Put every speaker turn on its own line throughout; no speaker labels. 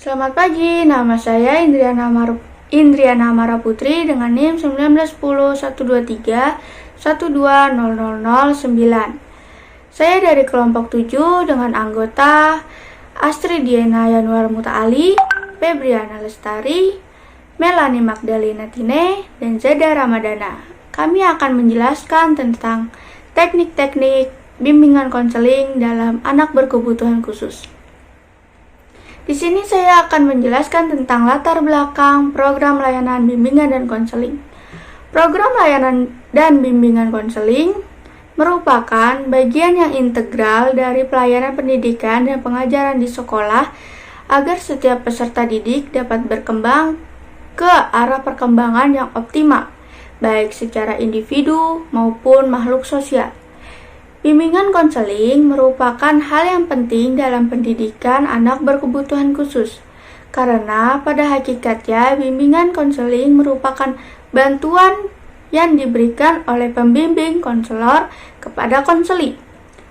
Selamat pagi, nama saya Indriana Maraputri dengan NIM 19101231200009. Saya dari kelompok 7 dengan anggota Astri Diana Yanuar Mutaali, Febriana Lestari, Melani Magdalena Tine, dan Zada Ramadana. Kami akan menjelaskan tentang teknik-teknik bimbingan konseling dalam anak berkebutuhan khusus. Di sini saya akan menjelaskan tentang latar belakang program layanan bimbingan dan konseling. Program layanan dan bimbingan konseling merupakan bagian yang integral dari pelayanan pendidikan dan pengajaran di sekolah agar setiap peserta didik dapat berkembang ke arah perkembangan yang optimal, baik secara individu maupun makhluk sosial. Bimbingan konseling merupakan hal yang penting dalam pendidikan anak berkebutuhan khusus, karena pada hakikatnya bimbingan konseling merupakan bantuan yang diberikan oleh pembimbing konselor kepada konseli,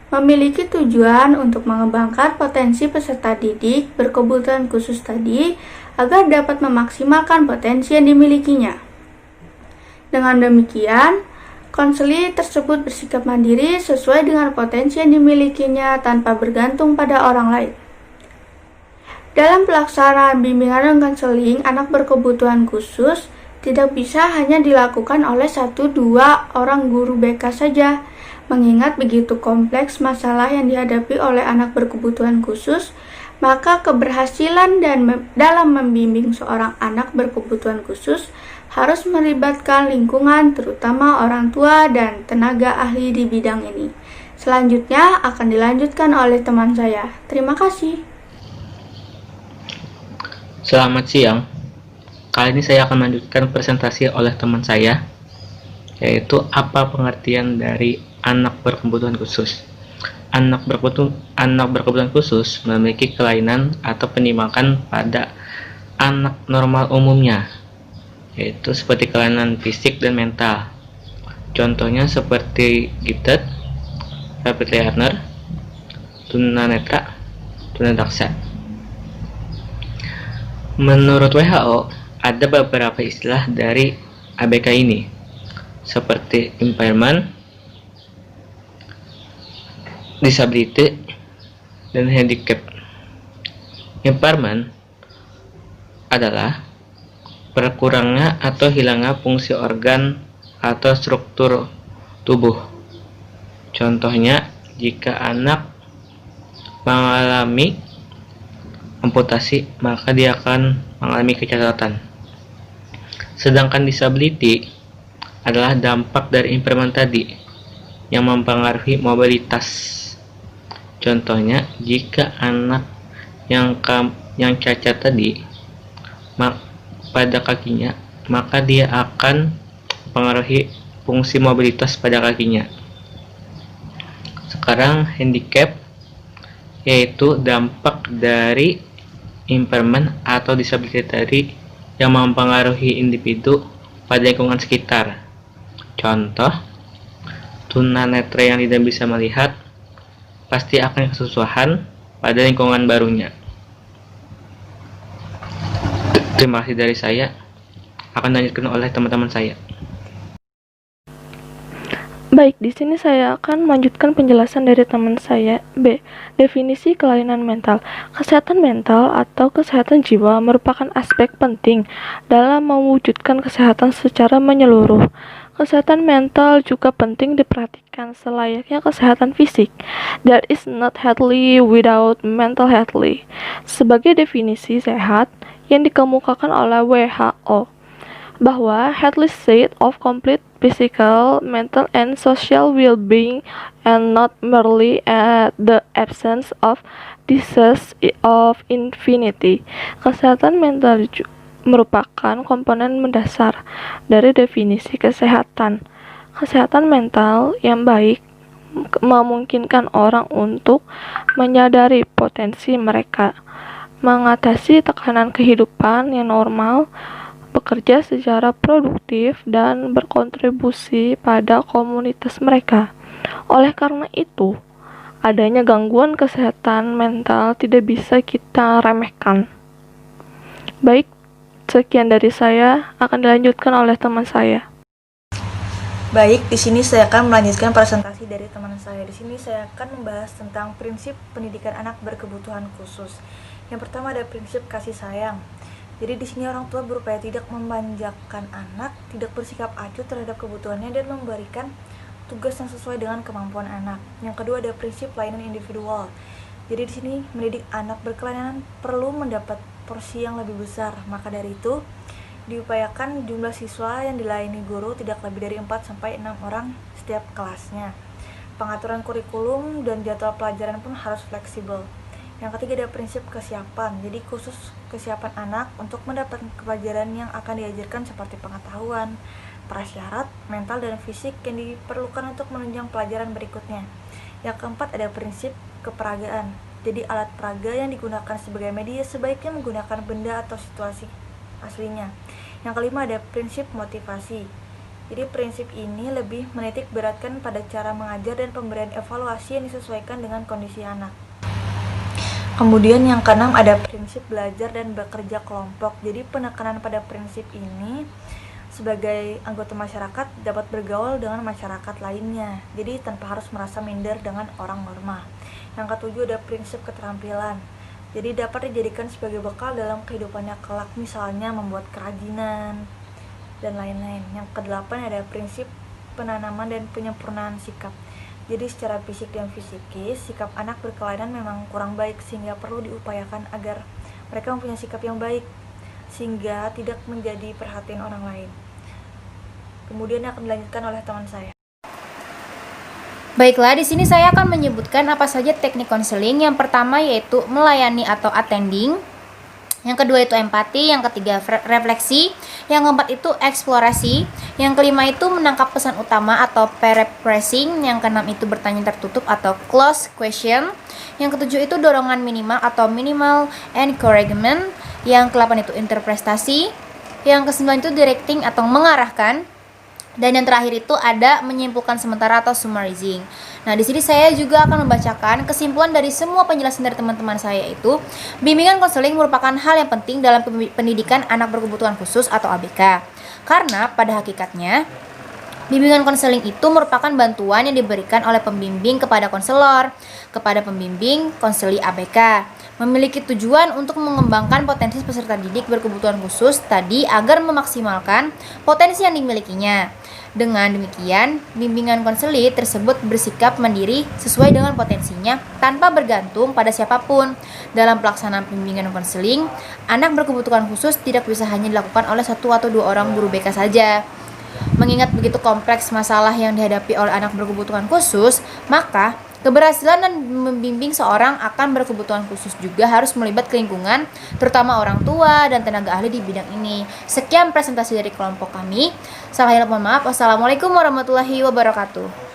memiliki tujuan untuk mengembangkan potensi peserta didik berkebutuhan khusus tadi agar dapat memaksimalkan potensi yang dimilikinya. Dengan demikian, konseli tersebut bersikap mandiri sesuai dengan potensi yang dimilikinya tanpa bergantung pada orang lain. Dalam pelaksanaan bimbingan dan konseling anak berkebutuhan khusus tidak bisa hanya dilakukan oleh 1-2 orang guru BK saja, mengingat begitu kompleks masalah yang dihadapi oleh anak berkebutuhan khusus, maka keberhasilan dalam membimbing seorang anak berkebutuhan khusus harus melibatkan lingkungan, terutama orang tua dan tenaga ahli di bidang ini. Selanjutnya akan dilanjutkan oleh teman saya. Terima kasih.
Selamat siang. Kali ini saya akan melanjutkan presentasi oleh teman saya, yaitu apa pengertian dari anak berkebutuhan khusus. Anak berkebutuhan khusus memiliki kelainan atau penyimpangan pada anak normal umumnya, yaitu seperti kelainan fisik dan mental. Contohnya seperti gifted, rapid learner, tunanetra, tunadaksa. Menurut WHO, ada beberapa istilah dari ABK ini, seperti impairment, disability, dan handicap. Impairment adalah berkurangnya atau hilangnya fungsi organ atau struktur tubuh. Contohnya, jika anak mengalami amputasi, maka dia akan mengalami kecacatan. Sedangkan disability adalah dampak dari impairment tadi yang mempengaruhi mobilitas. Contohnya, jika anak yang cacat tadi pada kakinya, maka dia akan mempengaruhi fungsi mobilitas pada kakinya. Sekarang handicap, yaitu dampak dari impairment atau disabilitas tadi yang mempengaruhi individu pada lingkungan sekitar. Contoh, tunanetra yang tidak bisa melihat pasti akan kesusahan pada lingkungan barunya. Terima kasih dari saya. Akan dilanjutkan oleh teman-teman saya.
Baik, di sini saya akan melanjutkan penjelasan dari teman saya. B. Definisi kelainan mental. Kesehatan mental atau kesehatan jiwa merupakan aspek penting dalam mewujudkan kesehatan secara menyeluruh. Kesehatan mental juga penting diperhatikan selayaknya kesehatan fisik. There is not healthy without mental healthy. Sebagai definisi sehat yang dikemukakan oleh WHO, bahwa healthy state of complete physical, mental, and social well-being, and not merely the absence of disease of infinity. Kesehatan mental merupakan komponen mendasar dari definisi kesehatan. Kesehatan mental yang baik memungkinkan orang untuk menyadari potensi mereka, mengatasi tekanan kehidupan yang normal, bekerja secara produktif, dan berkontribusi pada komunitas mereka. Oleh karena itu, adanya gangguan kesehatan mental tidak bisa kita remehkan. Baik, sekian dari saya, akan dilanjutkan oleh teman saya.
Baik, di sini saya akan melanjutkan presentasi dari teman saya. Di sini saya akan membahas tentang prinsip pendidikan anak berkebutuhan khusus. Yang pertama ada prinsip kasih sayang. Jadi di sini orang tua berupaya tidak memanjakan anak, tidak bersikap acuh terhadap kebutuhannya dan memberikan tugas yang sesuai dengan kemampuan anak. Yang kedua ada prinsip layanan individual. Jadi di sini mendidik anak berkelainan perlu mendapat porsi yang lebih besar. Maka dari itu diupayakan jumlah siswa yang dilayani guru tidak lebih dari 4-6 orang setiap kelasnya. Pengaturan kurikulum dan jadwal pelajaran pun harus fleksibel. Yang ketiga ada prinsip kesiapan. Jadi khusus kesiapan anak untuk mendapatkan pelajaran yang akan diajarkan seperti pengetahuan, prasyarat, mental, dan fisik yang diperlukan untuk menunjang pelajaran berikutnya. Yang keempat ada prinsip keperagaan. Jadi alat peraga yang digunakan sebagai media sebaiknya menggunakan benda atau situasi aslinya. Yang kelima ada prinsip motivasi. Jadi prinsip ini lebih menitik beratkan pada cara mengajar dan pemberian evaluasi yang disesuaikan dengan kondisi anak. Kemudian yang keenam ada prinsip belajar dan bekerja kelompok. Jadi penekanan pada prinsip ini sebagai anggota masyarakat dapat bergaul dengan masyarakat lainnya. Jadi tanpa harus merasa minder dengan orang normal. Yang ketujuh ada prinsip keterampilan. Jadi dapat dijadikan sebagai bekal dalam kehidupannya kelak, misalnya membuat kerajinan dan lain-lain. Yang kedelapan ada prinsip penanaman dan penyempurnaan sikap. Jadi secara fisik dan psikis, sikap anak berkelainan memang kurang baik sehingga perlu diupayakan agar mereka mempunyai sikap yang baik sehingga tidak menjadi perhatian orang lain. Kemudian akan dilanjutkan oleh teman saya.
Baiklah, di sini saya akan menyebutkan apa saja teknik konseling. Yang pertama yaitu melayani atau attending. Yang kedua itu empati, yang ketiga refleksi, yang keempat itu eksplorasi, yang kelima itu menangkap pesan utama atau paraphrasing, yang keenam itu bertanya tertutup atau close question, yang ketujuh itu dorongan minimal atau minimal encouragement, yang kedelapan itu interpretasi, yang kesembilan itu directing atau mengarahkan, dan yang terakhir itu ada menyimpulkan sementara atau summarizing. Nah, di sini saya juga akan membacakan kesimpulan dari semua penjelasan dari teman-teman saya itu. Bimbingan konseling merupakan hal yang penting dalam pendidikan anak berkebutuhan khusus atau ABK. Karena pada hakikatnya bimbingan konseling itu merupakan bantuan yang diberikan oleh pembimbing kepada konselor, kepada pembimbing konseli ABK. Memiliki tujuan untuk mengembangkan potensi peserta didik berkebutuhan khusus tadi agar memaksimalkan potensi yang dimilikinya. Dengan demikian, bimbingan konseli tersebut bersikap mandiri sesuai dengan potensinya tanpa bergantung pada siapapun. Dalam pelaksanaan bimbingan konseling, anak berkebutuhan khusus tidak bisa hanya dilakukan oleh 1 atau 2 orang guru BK saja. Mengingat begitu kompleks masalah yang dihadapi oleh anak berkebutuhan khusus, maka keberhasilan dan membimbing seorang akan berkebutuhan khusus juga harus melibatkan lingkungan, terutama orang tua dan tenaga ahli di bidang ini. Sekian presentasi dari kelompok kami. Mohon maaf. Wassalamualaikum warahmatullahi wabarakatuh.